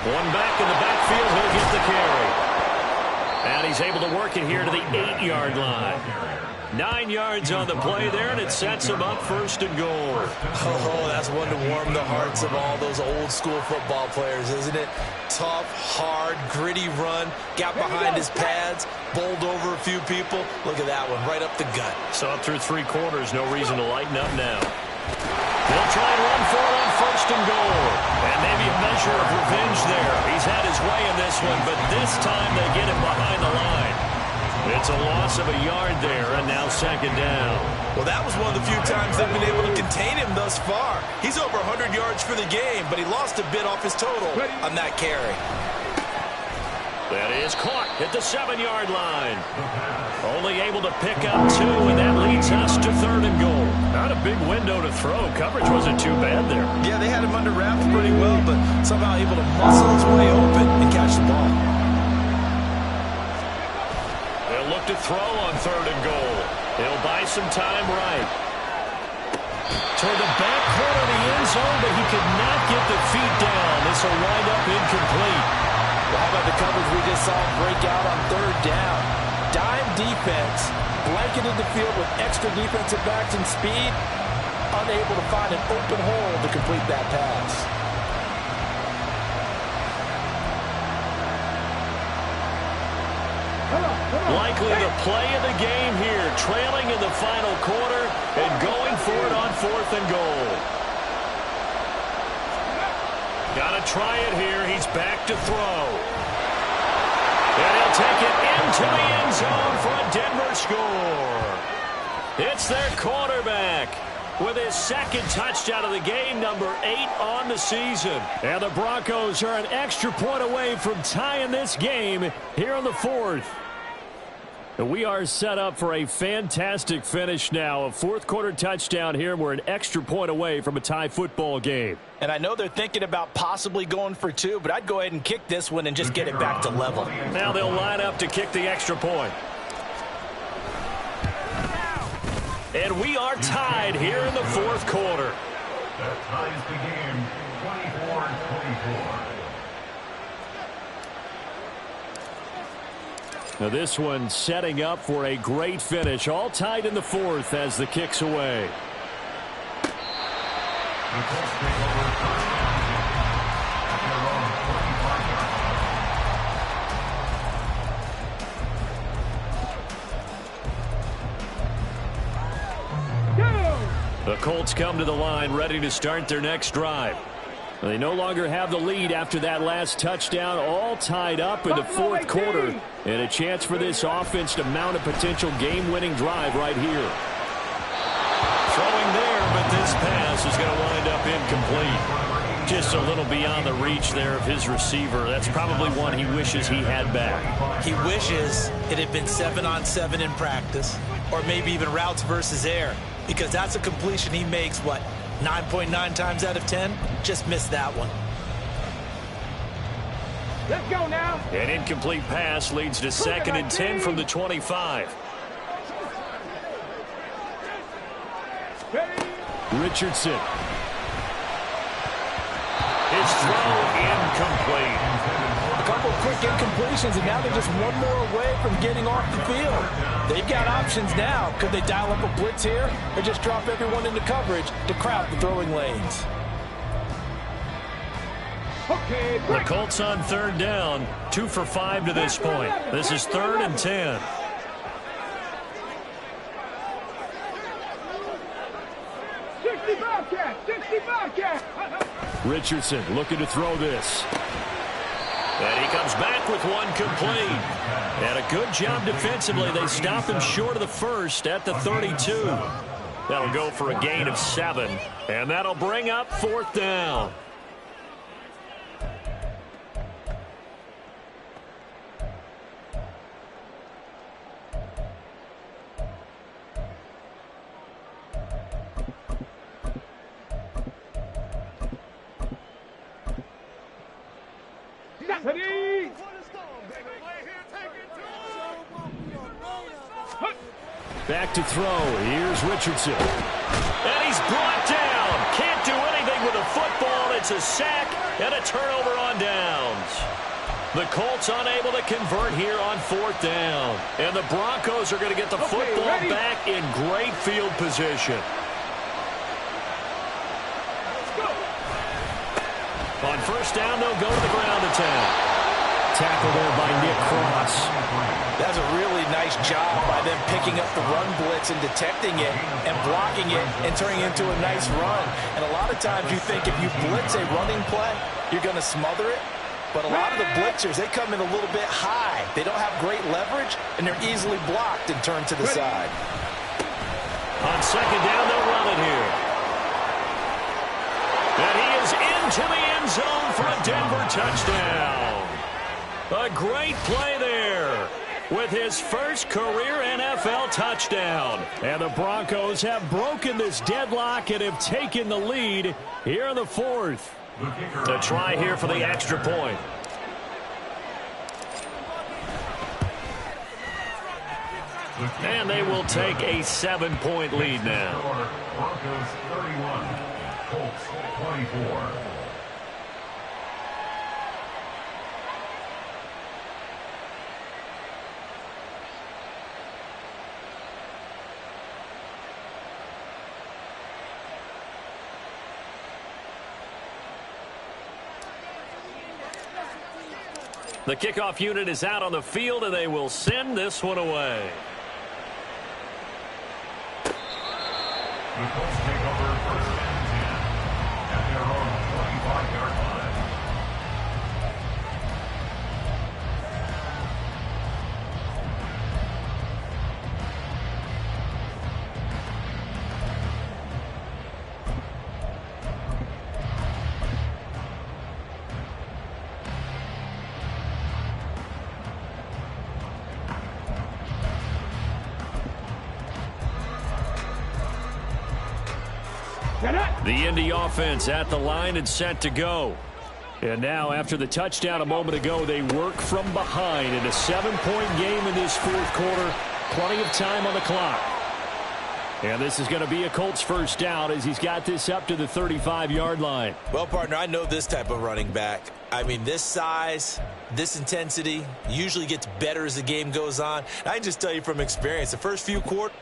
Speaker 1: One back in the backfield, he'll get the carry. And he's able to work it here to the 8-yard line. 9 yards on the play there, and it sets him up 1st and goal.
Speaker 3: Oh, that's one to warm the hearts of all those old-school football players, isn't it? Tough, hard, gritty run, got behind his pads, bowled over a few people. Look at that one, right up the gut.
Speaker 1: So up through 3 quarters, no reason to lighten up now. They'll try and run for it on 1st and goal. And maybe a measure of revenge there. He's had his way in this one, but this time they get him behind the line. It's a loss of a yard there, and now 2nd down.
Speaker 3: Well, that was one of the few times they've been able to contain him thus far. He's over 100 yards for the game, but he lost a bit off his total on that carry.
Speaker 1: That is caught at the 7-yard line. Only able to pick up 2, and that leads us to 3rd and goal. Not a big window to throw. Coverage wasn't too bad there.
Speaker 3: Yeah, they had him under wraps pretty well, but somehow able to muscle his way open and catch the ball.
Speaker 1: They'll look to throw on 3rd and goal. They'll buy some time right. Toward the back corner of the end zone, but he could not get the feet down. This will wind up incomplete.
Speaker 3: Well, how about the coverage we just saw break out on 3rd down? dime defense blanketed the field with extra defensive backs and speed, unable to find an open hole to complete that pass.
Speaker 5: Likely the play of the game here, trailing in the final quarter and going for it on 4th and goal. Got to try it here. He's back to throw. And he'll take it into the end zone for a Denver score. It's their quarterback with his second touchdown of the game, number 8 on the season. And the Broncos are an extra point away from tying this game here in the 4th. And we are set up for a fantastic finish now. A 4th quarter touchdown here. We're an extra point away from a tie football game.
Speaker 3: And I know they're thinking about possibly going for 2, but I'd go ahead and kick this one and just get it back to level.
Speaker 5: Now they'll line up to kick the extra point. And we are tied here in the 4th quarter.
Speaker 4: That ties the game 24-24.
Speaker 5: Now this one setting up for a great finish. All tied in the 4th as the kick's away.
Speaker 4: The Colts take over first at their own 45-yard line.
Speaker 5: The Colts come to the line ready to start their next drive. They no longer have the lead after that last touchdown, all tied up in the 4th quarter. And a chance for this offense to mount a potential game-winning drive right here. Throwing there, but this pass is going to wind up incomplete. Just a little beyond the reach there of his receiver. That's probably one he wishes he had back.
Speaker 3: He wishes it had been 7-on-7 in practice, or maybe even routes versus air, because that's a completion he makes, 9.9 times out of 10? Just missed that one.
Speaker 2: Let's go now.
Speaker 5: An incomplete pass leads to 2nd and 10 from the 25. Richardson. His throw incomplete.
Speaker 3: A couple of quick incompletions, and now they're just one more away from getting off the field. They've got options now. Could they dial up a blitz here or just drop everyone into coverage to crowd the throwing lanes?
Speaker 2: Okay,
Speaker 5: The Colts on 3rd down, 2 for 5 to this point. This is 3rd and 10. Richardson looking to throw this. And he comes back with one complete. And a good job defensively. They stop him short of the 1st at the 32. That'll go for a gain of 7. And that'll bring up 4th down. Back to throw. Here's Richardson. And he's brought down. Can't do anything with a football. It's a sack and a turnover on downs. The Colts unable to convert here on 4th down. And the Broncos are going to get the football back in great field position. On 1st down, they'll go to the ground attack. Tackle there by Nick Cross.
Speaker 3: That's a really nice job by them picking up the run blitz and detecting it and blocking it and turning it into a nice run. And a lot of times you think if you blitz a running play, you're going to smother it. But a lot of the blitzers, they come in a little bit high. They don't have great leverage, and they're easily blocked and turned to the side.
Speaker 5: On 2nd down, they'll run it here. And he is into the end zone for a Denver touchdown. A great play there with his first career NFL touchdown. And the Broncos have broken this deadlock and have taken the lead here in the 4th. A try here for the extra point. And they will take a 7-point lead now.
Speaker 4: Broncos 31, Colts 24.
Speaker 5: The kickoff unit is out on the field, and they will send this one away.
Speaker 4: The Colts take over first and 10 at their own 25-yard line.
Speaker 5: The Indy offense at the line and set to go. And now, after the touchdown a moment ago, they work from behind in a 7-point game in this fourth quarter. Plenty of time on the clock. And this is going to be a Colts first down as he's got this up to the 35-yard line.
Speaker 3: Well, partner, I know this type of running back. I mean, this size, this intensity usually gets better as the game goes on. I can just tell you from experience, the first few quarters.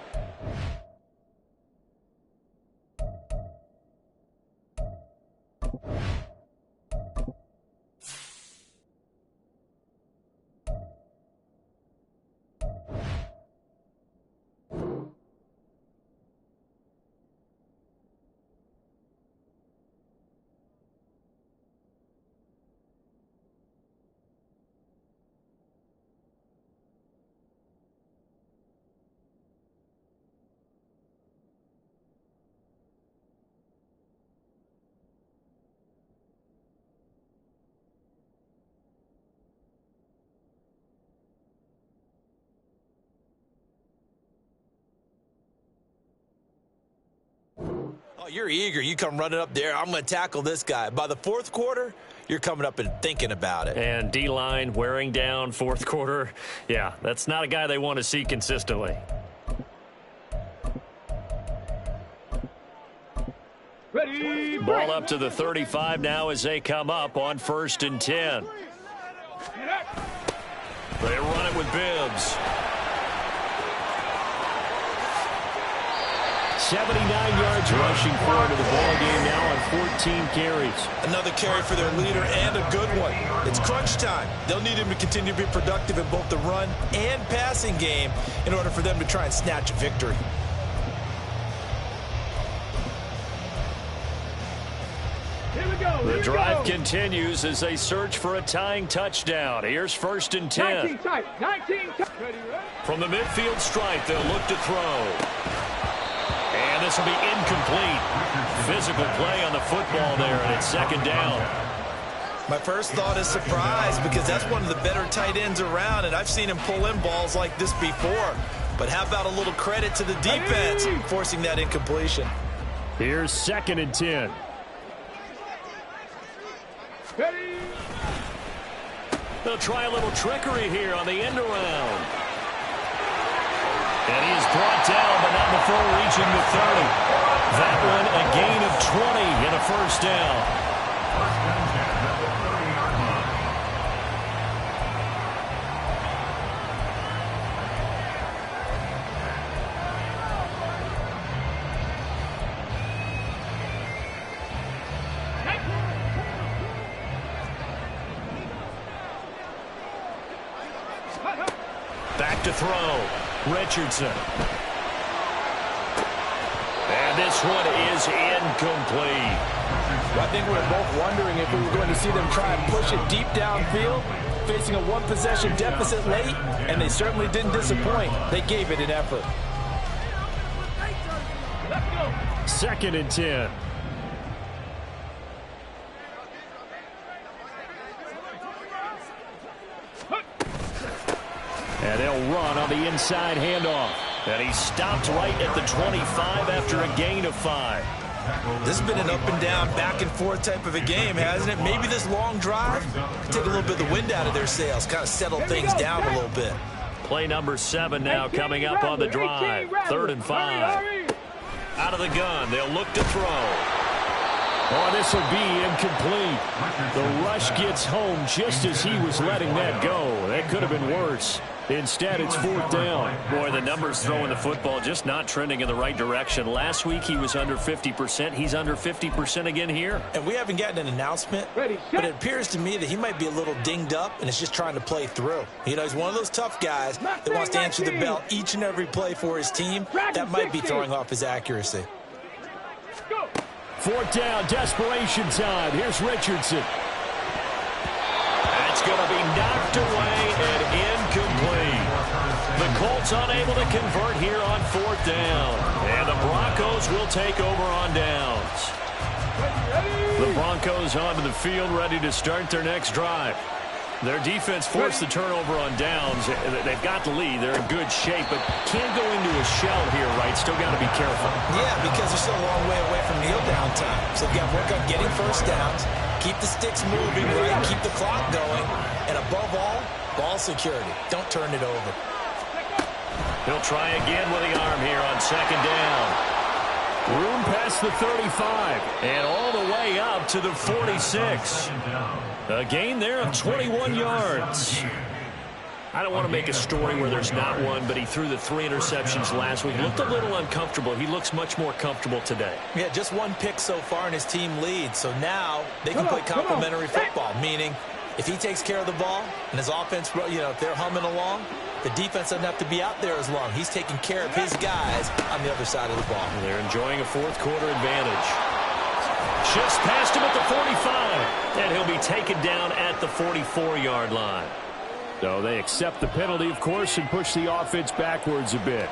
Speaker 3: Oh, you're eager. You come running up there. I'm going to tackle this guy. By the fourth quarter, you're coming up and thinking about it.
Speaker 5: And D-line wearing down fourth quarter. Yeah, that's not a guy they want to see consistently.
Speaker 2: Ready,
Speaker 5: Ball up to the 35 now as they come up on 1st and 10. They run it with Bibbs. 79 yards rushing forward to the ball game now on 14 carries.
Speaker 3: Another carry for their leader and a good one. It's crunch time. They'll need him to continue to be productive in both the run and passing game in order for them to try and snatch a victory.
Speaker 2: Here we go.
Speaker 5: The drive continues as they search for a tying touchdown. Here's 1st and 10.
Speaker 2: 19 tight. 19 tight. Ready, ready.
Speaker 5: From the midfield stripe, they'll look to throw. And this will be incomplete. Physical play on the football there, and it's 2nd down.
Speaker 3: My first thought is surprise because that's one of the better tight ends around, and I've seen him pull in balls like this before. But how about a little credit to the defense forcing that incompletion?
Speaker 5: Here's 2nd and 10.
Speaker 2: Ready.
Speaker 5: They'll try a little trickery here on the end around. And he is brought down, but not before reaching the 30. That one a gain of 20 and a first down.
Speaker 4: First and 10 at the 30-yard line.
Speaker 5: Back to throw. Richardson. And this one is incomplete.
Speaker 6: I think we're both wondering if we were going to see them try and push it deep downfield, facing a one-possession deficit late, and they certainly didn't disappoint. They gave it an effort.
Speaker 5: 2nd and 10. And they'll run on the inside handoff. And he stopped right at the 25 after a gain of 5.
Speaker 3: This has been an up-and-down, back-and-forth type of a game, hasn't it? Maybe this long drive take a little bit of the wind out of their sails, kind of settle things down a little bit.
Speaker 5: Play number 7 now coming up on the drive. 3rd and 5. Out of the gun, they'll look to throw. Oh, this will be incomplete. The rush gets home just as he was letting that go. That could have been worse. Instead, it's 4th down.
Speaker 1: Boy, the numbers throwing the football just not trending in the right direction. Last week, he was under 50%. He's under 50% again here.
Speaker 3: And we haven't gotten an announcement, but it appears to me that he might be a little dinged up and is just trying to play through. You know, he's one of those tough guys that wants to answer the bell each and every play for his team. That might be throwing off his accuracy.
Speaker 5: 4th down, desperation time. Here's Richardson.
Speaker 1: That's going to be knocked away and incomplete. The Colts unable to convert here on 4th down. And the Broncos will take over on downs. The Broncos onto the field, ready to start their next drive. Their defense forced the turnover on downs. They've got the lead. They're in good shape, but can't go into a shell here, right? Still got to be careful.
Speaker 3: Yeah, because they're still a long way away from kneel down time. So they've got to work on getting first downs, keep the sticks moving, right? Keep the clock going. And above all, ball security. Don't turn it over.
Speaker 1: He'll try again with the arm here on 2nd down.
Speaker 5: Room past the 35.
Speaker 1: And all the way up to the 46. A gain there of 21 yards. I don't want to make a story where there's not one, but he threw the 3 interceptions last week. Looked a little uncomfortable. He looks much more comfortable today.
Speaker 3: Yeah, just 1 pick so far and his team leads. So now they can play complementary football, meaning if he takes care of the ball and his offense, you know, if they're humming along, the defense doesn't have to be out there as long. He's taking care of his guys on the other side of the ball.
Speaker 1: And they're enjoying a 4th quarter advantage. Shifts past him at the 45. And he'll be taken down at the 44-yard line.
Speaker 5: So they accept the penalty, of course, and push the offense backwards a bit.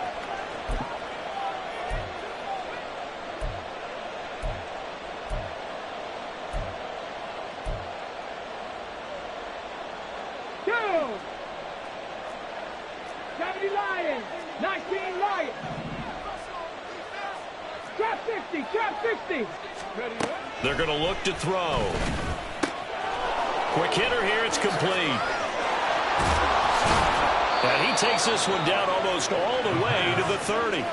Speaker 2: Two. 70 Lions. 19 Lions. Trap 60. Trap 60.
Speaker 1: They're going to look to throw. Quick hitter here. It's complete. And he takes this one down almost all the way to the 30.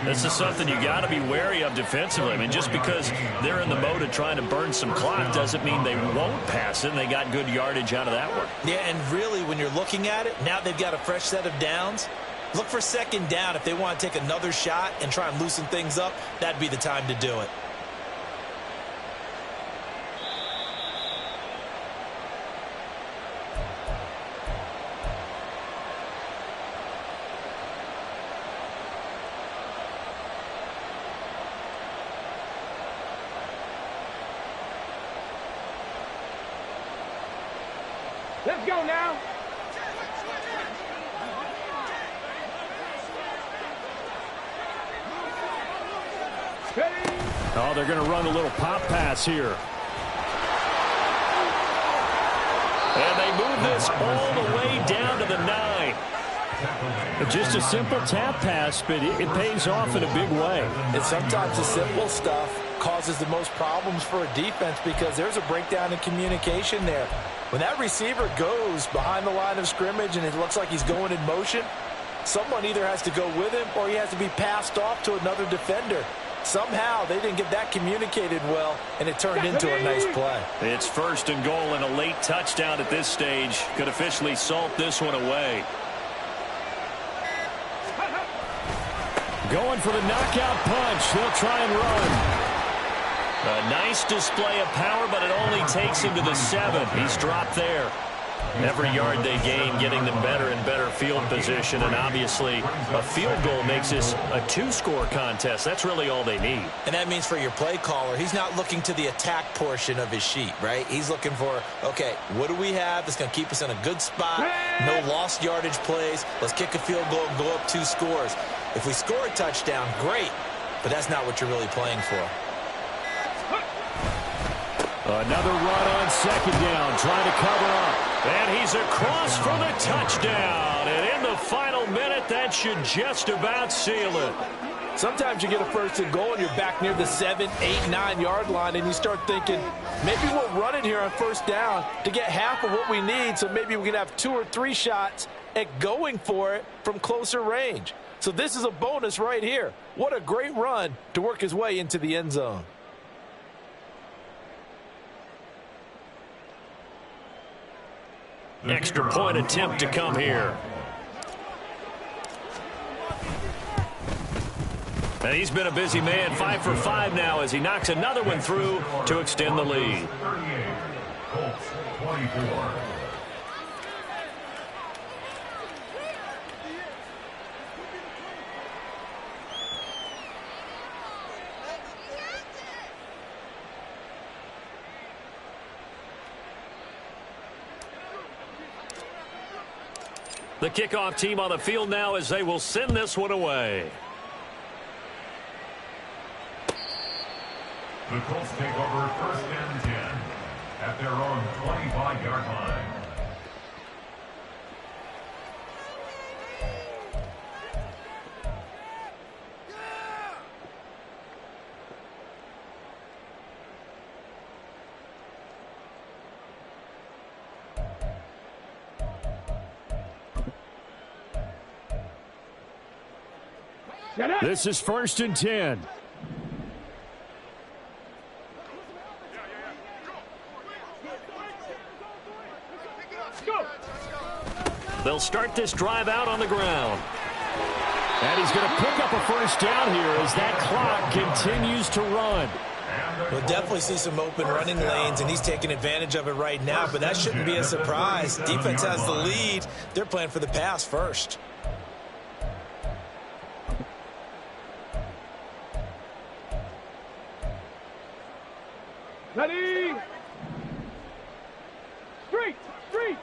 Speaker 1: This is something you got to be wary of defensively. I mean, just because they're in the mode of trying to burn some clock doesn't mean they won't pass it. And they got good yardage out of that one.
Speaker 3: Yeah, and really, when you're looking at it, now they've got a fresh set of downs. Look for 2nd down. If they want to take another shot and try and loosen things up, that'd be the time to do it.
Speaker 2: Let's go now.
Speaker 5: Oh, they're going to run a little pop pass here.
Speaker 1: And they move this all the way down to the 9.
Speaker 5: Just a simple tap pass, but it pays off in a big way.
Speaker 6: And sometimes the simple stuff causes the most problems for a defense because there's a breakdown in communication there. When that receiver goes behind the line of scrimmage and it looks like he's going in motion, someone either has to go with him or he has to be passed off to another defender. Somehow they didn't get that communicated well, and it turned into a nice play.
Speaker 1: It's 1st and goal and a late touchdown at this stage. Could officially salt this one away.
Speaker 5: Going for the knockout punch. They'll try and run.
Speaker 1: A nice display of power, but it only takes him to the 7. He's dropped there. Every yard they gain, getting them better and better field position, and obviously a field goal makes this a 2-score contest. That's really all they need.
Speaker 3: And that means for your play caller, he's not looking to the attack portion of his sheet, right? He's looking for, okay, what do we have that's going to keep us in a good spot? No lost yardage plays. Let's kick a field goal and go up 2 scores. If we score a touchdown, great, but that's not what you're really playing for.
Speaker 5: Another run on 2nd down, trying to cover up.
Speaker 1: And he's across for the touchdown. And in the final minute, that should just about seal it.
Speaker 6: Sometimes you get a 1st and goal and you're back near the 7, 8, 9 yard line and you start thinking, maybe we'll run it here on 1st down to get half of what we need, so maybe we can have 2 or 3 shots at going for it from closer range. So this is a bonus right here. What a great run to work his way into the end zone.
Speaker 1: Extra point attempt to come here.
Speaker 5: And he's been a busy man, 5 for 5 now as he knocks another one through to extend the lead.
Speaker 4: 38, Colts 24.
Speaker 5: The kickoff team on the field now as they will send this one away.
Speaker 4: The Colts take over 1st and 10 at their own 25-yard line.
Speaker 5: This is 1st and 10. They'll start this drive out on the ground. And he's going to pick up a 1st down here as that clock continues to run.
Speaker 6: We'll definitely see some open running lanes, and he's taking advantage of it right now, but that shouldn't be a surprise. Defense has the lead. They're playing for the pass first.
Speaker 2: Ready? Straight, straight.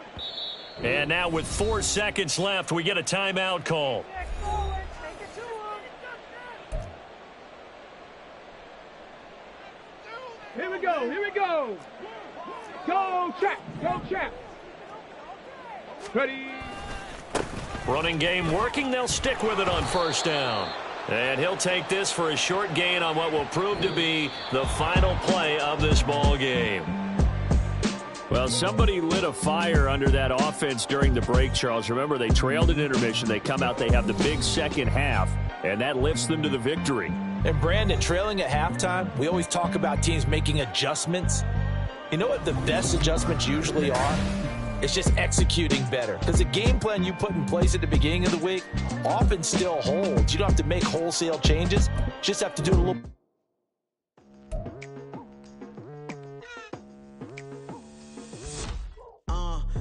Speaker 5: And now with 4 seconds left, we get a timeout call.
Speaker 2: Here we go, here we go. Go, check, go, check. Ready?
Speaker 5: Running game working. They'll stick with it on 1st down. And he'll take this for a short gain on what will prove to be the final play of this ball game. Well, somebody lit a fire under that offense during the break, Charles. Remember, they trailed at intermission. They come out, they have the big second half, and that lifts them to the victory.
Speaker 6: And Brandon, trailing at halftime, we always talk about teams making adjustments. You know what the best adjustments usually are? It's just executing better. Because the game plan you put in place at the beginning of the week often still holds. You don't have to make wholesale changes. You just have to do it a little.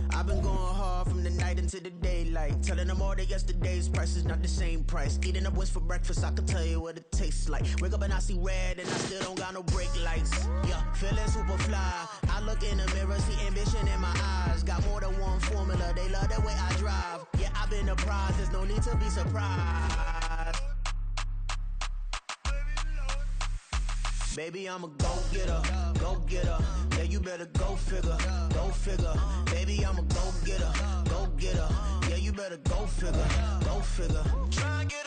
Speaker 7: I've been going hard from the night into the daylight, telling them all that yesterday's price is not the same price. Eating up what's for breakfast, I can tell you what it tastes like. Wake up and I see red and I still don't got no brake lights. Yeah, feeling super fly. I look in the mirror, see ambition in my eyes. Got more than one formula, they love the way I drive. Yeah, I've been a prize, there's no need to be surprised. Baby, I'm a go-getter, go-getter. Yeah, you better go figure, go figure. Baby, I'm a go-getter, go-getter. Yeah, you better go figure, go figure. Try and get